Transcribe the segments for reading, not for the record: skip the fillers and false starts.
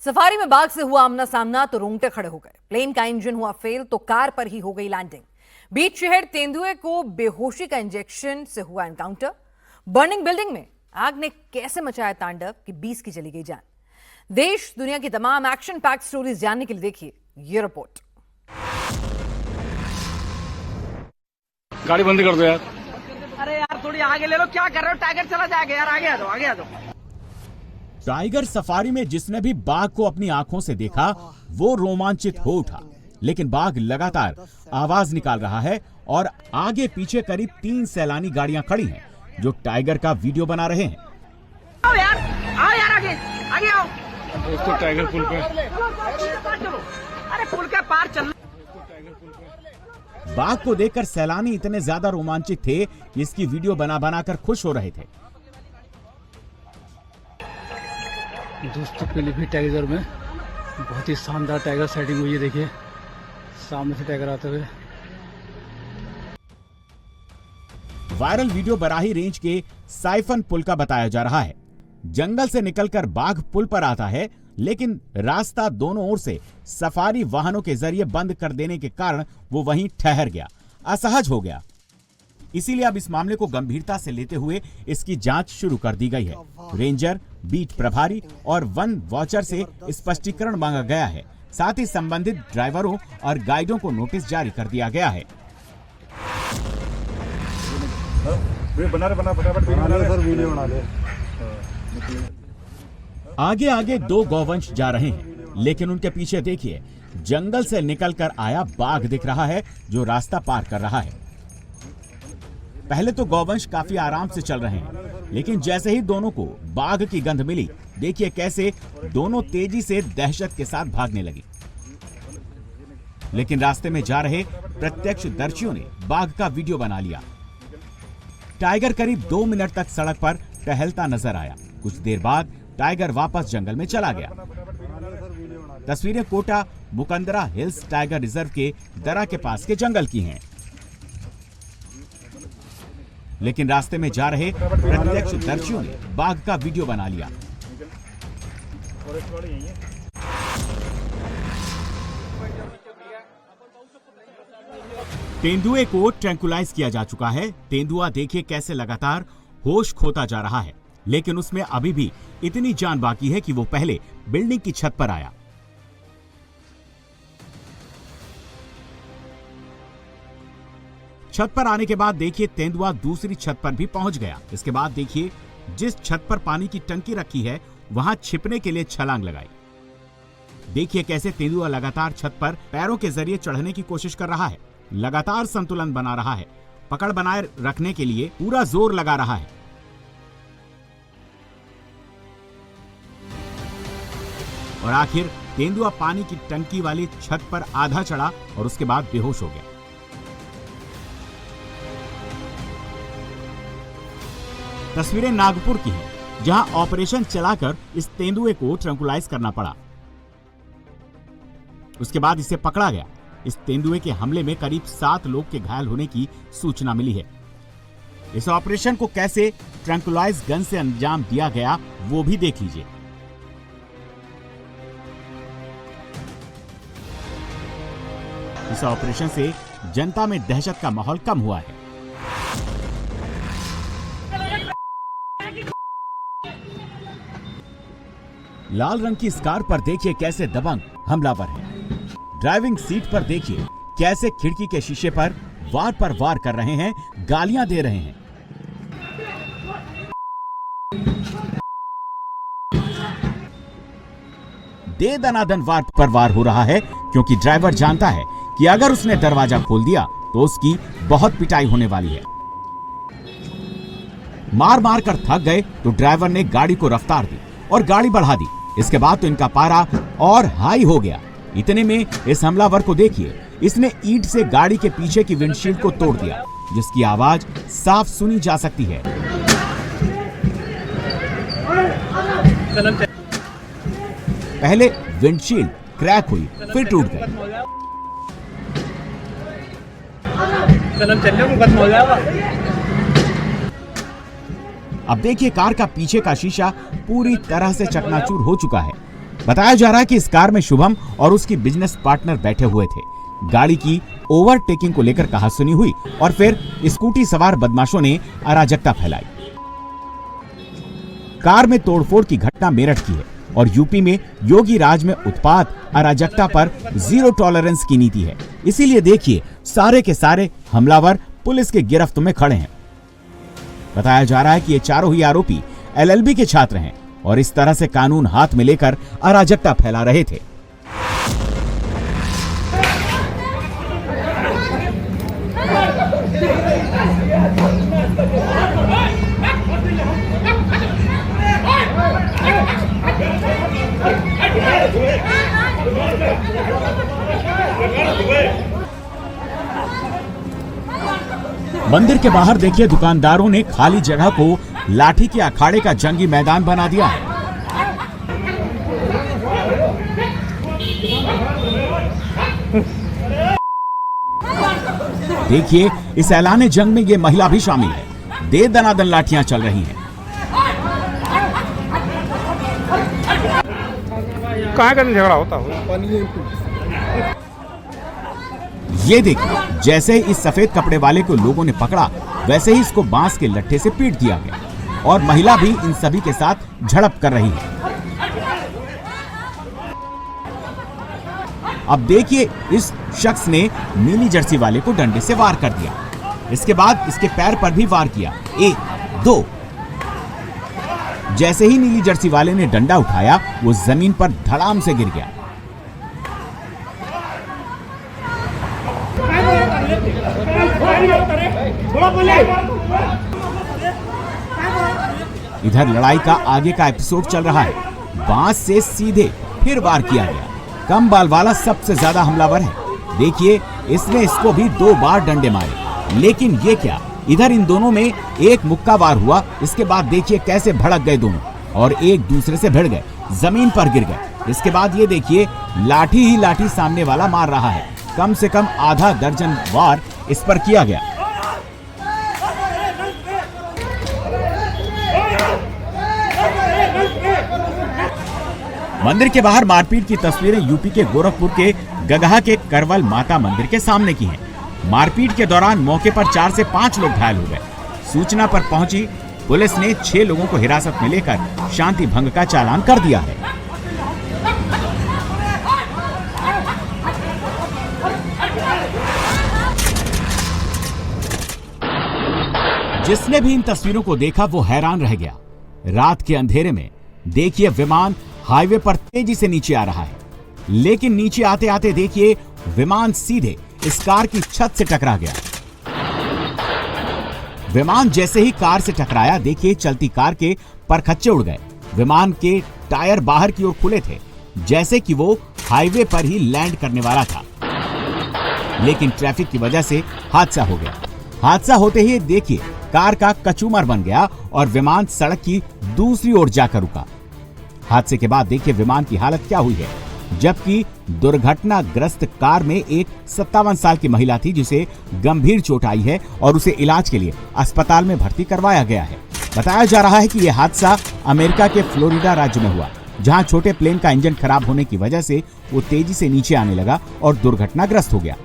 Safari में बाघ से हुआ आमना सामना तो रोंगटे खड़े हो गए। प्लेन का इंजन हुआ फेल तो कार पर ही हो गई लैंडिंग। बीच शहर तेंदुए को बेहोशी का इंजेक्शन से हुआ एनकाउंटर। बर्निंग बिल्डिंग में आग ने कैसे मचाया तांडव कि 20 की चली गई जान। देश दुनिया की तमाम एक्शन पैक्ड स्टोरीज जानने के लिए देखिए ये रिपोर्ट। गाड़ी बंद कर दो यार। अरे यार थोड़ी आगे ले लो, क्या कर रहे हो? टाइगर चला जाएगा यार, आगे आ जाओ, आगे आ जाओ। टाइगर सफारी में जिसने भी बाघ को अपनी आंखों से देखा वो रोमांचित हो उठा, लेकिन बाघ लगातार आवाज निकाल रहा है और आगे पीछे करीब 3 सैलानी गाड़ियां खड़ी हैं जो टाइगर का वीडियो बना रहे हैं। आओ यार आगे आगे आओ। दोस्तों टाइगर पुल पे, चलो, अरे पुल के पार चल। बाघ को देखकर सैलानी इतने ज्यादा रोमांचित थे कि इसकी वीडियो बना बनाकर खुश हो रहे थे। दोस्तों पीलीभीत टाइगर में बहुत ही शानदार टाइगर साइटिंग हुई है। देखिए सामने से टाइगर आते हुए। वायरल वीडियो बराही रेंज के साइफन पुल का बताया जा रहा है। जंगल से निकलकर बाघ पुल पर आता है, लेकिन रास्ता दोनों ओर से सफारी वाहनों के जरिए बंद कर देने के कारण वो वहीं ठहर गया, असहज हो गया। इसीलिए अब इस मामले को गंभीरता से लेते हुए इसकी जांच शुरू कर दी गई है। रेंजर, बीट प्रभारी और वन वॉचर से स्पष्टीकरण मांगा गया है। साथ ही संबंधित ड्राइवरों और गाइडों को नोटिस जारी कर दिया गया है। आगे आगे 2 गौवंश जा रहे हैं, लेकिन उनके पीछे देखिए जंगल से निकलकर आया बाघ दिख रहा है जो रास्ता पार कर रहा है। पहले तो गौवंश काफी आराम से चल रहे हैं, लेकिन जैसे ही दोनों को बाघ की गंध मिली, देखिए कैसे दोनों तेजी से दहशत के साथ भागने लगी। लेकिन रास्ते में जा रहे प्रत्यक्षदर्शियों ने बाघ का वीडियो बना लिया। टाइगर करीब 2 मिनट तक सड़क पर टहलता नजर आया। कुछ देर बाद टाइगर वापस जंगल में चला गया। तस्वीरें Kota Mukundra hills tiger reserve के दरा के पास के जंगल की हैं। लेकिन रास्ते में जा रहे प्रत्यक्षदर्शियों ने बाघ का वीडियो बना लिया। तेंदुए को ट्रैंकुलाइज किया जा चुका है। तेंदुआ देखिए कैसे लगातार होश खोता जा रहा है, लेकिन उसमें अभी भी इतनी जान बाकी है कि वो पहले बिल्डिंग की छत पर आया। छत पर आने के बाद देखिए तेंदुआ दूसरी छत पर भी पहुंच गया। इसके बाद देखिए जिस छत पर पानी की टंकी रखी है वहां छिपने के लिए छलांग लगाई। देखिए कैसे तेंदुआ लगातार छत पर पैरों के जरिए चढ़ने की कोशिश कर रहा है, लगातार संतुलन बना रहा है, पकड़ बनाए रखने के लिए पूरा जोर लगा रहा है। और आखिर तेंदुआ पानी की टंकी वाली छत पर आधा चढ़ा और उसके बाद बेहोश हो गया। तस्वीरें नागपुर की हैं, जहां ऑपरेशन चलाकर इस तेंदुए को ट्रैंकुलाइज करना पड़ा। उसके बाद इसे पकड़ा गया। इस तेंदुए के हमले में करीब 7 लोग के घायल होने की सूचना मिली है। इस ऑपरेशन को कैसे ट्रैंकुलाइज गन से अंजाम दिया गया वो भी देख लीजिए। इस ऑपरेशन से जनता में दहशत का माहौल कम हुआ है। लाल रंग की स्कार पर देखिए कैसे दबंग हमलावर है। ड्राइविंग सीट पर देखिए कैसे खिड़की के शीशे पर वार कर रहे हैं, गालियां दे रहे हैं। दे दनादन वार हो रहा है, क्योंकि ड्राइवर जानता है कि अगर उसने दरवाजा खोल दिया तो उसकी बहुत पिटाई होने वाली है। मार कर थक गए तो ड्राइवर ने गाड़ी को रफ्तार दी और गाड़ी बढ़ा दी। इसके बाद तो इनका पारा और हाई हो गया। इतने में इस हमलावर को देखिए, इसने ईंट से गाड़ी के पीछे की विंडशील्ड को तोड़ दिया, जिसकी आवाज साफ सुनी जा सकती है। पहले विंडशील्ड क्रैक हुई, फिर टूट गई। अब देखिए कार का पीछे का शीशा पूरी तरह से चकनाचूर हो चुका है। बताया जा रहा है कि इस कार में शुभम और उसकी बिजनेस पार्टनर बैठे हुए थे। गाड़ी की ओवरटेकिंग को लेकर कहासुनी हुई और फिर स्कूटी सवार बदमाशों ने अराजकता फैलाई। कार में तोड़फोड़ की घटना मेरठ की है और यूपी में योगी राज में उत्पात अराजकता पर जीरो टॉलरेंस की नीति है। इसीलिए देखिए सारे के सारे हमलावर पुलिस के गिरफ्त में खड़े हैं। बताया जा रहा है कि ये चारों ही आरोपी LLB के छात्र हैं और इस तरह से कानून हाथ में लेकर अराजकता फैला रहे थे। मंदिर के बाहर देखिए दुकानदारों ने खाली जगह को लाठी के अखाड़े का जंगी मैदान बना दिया है। देखिए इस ऐलाने जंग में ये महिला भी शामिल है। दे दनादन लाठियां चल रही हैं। कहाँ का झगड़ा होता है? ये देखिए जैसे ही इस सफेद कपड़े वाले को लोगों ने पकड़ा वैसे ही इसको बांस के लट्ठे से पीट दिया गया और महिला भी इन सभी के साथ झड़प कर रही है। अब देखिए इस शख्स ने नीली जर्सी वाले को डंडे से वार कर दिया। इसके बाद इसके पैर पर भी वार किया। 1 2 जैसे ही नीली जर्सी वाले ने डंडा उठाया वो जमीन पर धड़ाम से गिर गया। इधर लड़ाई का आगे का एपिसोड चल रहा है। बांस से सीधे फिर वार किया गया। कम बाल वाला सबसे ज्यादा हमलावर है। देखिए इसने इसको भी 2 बार डंडे मारे, लेकिन ये क्या, इधर इन दोनों में एक मुक्का वार हुआ। इसके बाद देखिए कैसे भड़क गए दोनों और एक दूसरे से भिड़ गए, जमीन पर गिर गए। इसके बाद ये देखिए लाठी ही लाठी सामने वाला मार रहा है। कम से कम आधा दर्जन वार इस पर किया गया। मंदिर के बाहर मारपीट की तस्वीरें यूपी के गोरखपुर के गगहा के करवल माता मंदिर के सामने की हैं। मारपीट के दौरान मौके पर 4 से 5 लोग घायल हो गए। सूचना पर पहुंची पुलिस ने 6 लोगों को हिरासत में लेकर शांति भंग का चालान कर दिया है। जिसने भी इन तस्वीरों को देखा वो हैरान रह गया। रात के अंधेरे में देखिए विमान हाईवे पर तेजी से नीचे आ रहा है, लेकिन नीचे आते आते देखिए विमान सीधे इस कार की छत से टकरा गया। विमान जैसे ही कार से टकराया देखिए चलती कार के परखच्चे उड़ गए। विमान के टायर बाहर की ओर खुले थे, जैसे कि वो हाईवे पर ही लैंड करने वाला था, लेकिन ट्रैफिक की वजह से हादसा हो गया। हादसा होते ही देखिए कार का कचूमर बन गया और विमान सड़क की दूसरी ओर जाकर रुका। हादसे के बाद देखिए विमान की हालत क्या हुई है, जबकि दुर्घटनाग्रस्त कार में एक 57 साल की महिला थी जिसे गंभीर चोट आई है और उसे इलाज के लिए अस्पताल में भर्ती करवाया गया है। बताया जा रहा है कि यह हादसा अमेरिका के फ्लोरिडा राज्य में हुआ, जहां छोटे प्लेन का इंजन खराब होने की वजह से वो तेजी से नीचे आने लगा और दुर्घटनाग्रस्त हो गया।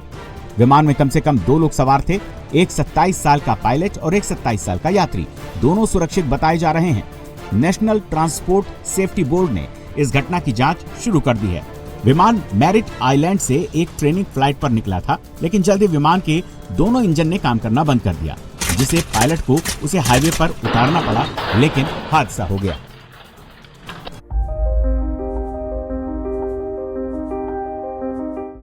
विमान में कम से कम 2 लोग सवार थे, एक 27 साल का पायलट और एक 27 साल का यात्री। दोनों सुरक्षित बताए जा रहे हैं। नेशनल ट्रांसपोर्ट सेफ्टी बोर्ड ने इस घटना की जांच शुरू कर दी है। विमान मैरिट आइलैंड से एक ट्रेनिंग फ्लाइट पर निकला था, लेकिन जल्दी विमान के दोनों इंजन ने काम करना बंद कर दिया, जिसे पायलट को उसे हाईवे पर उतारना पड़ा, लेकिन हादसा हो गया।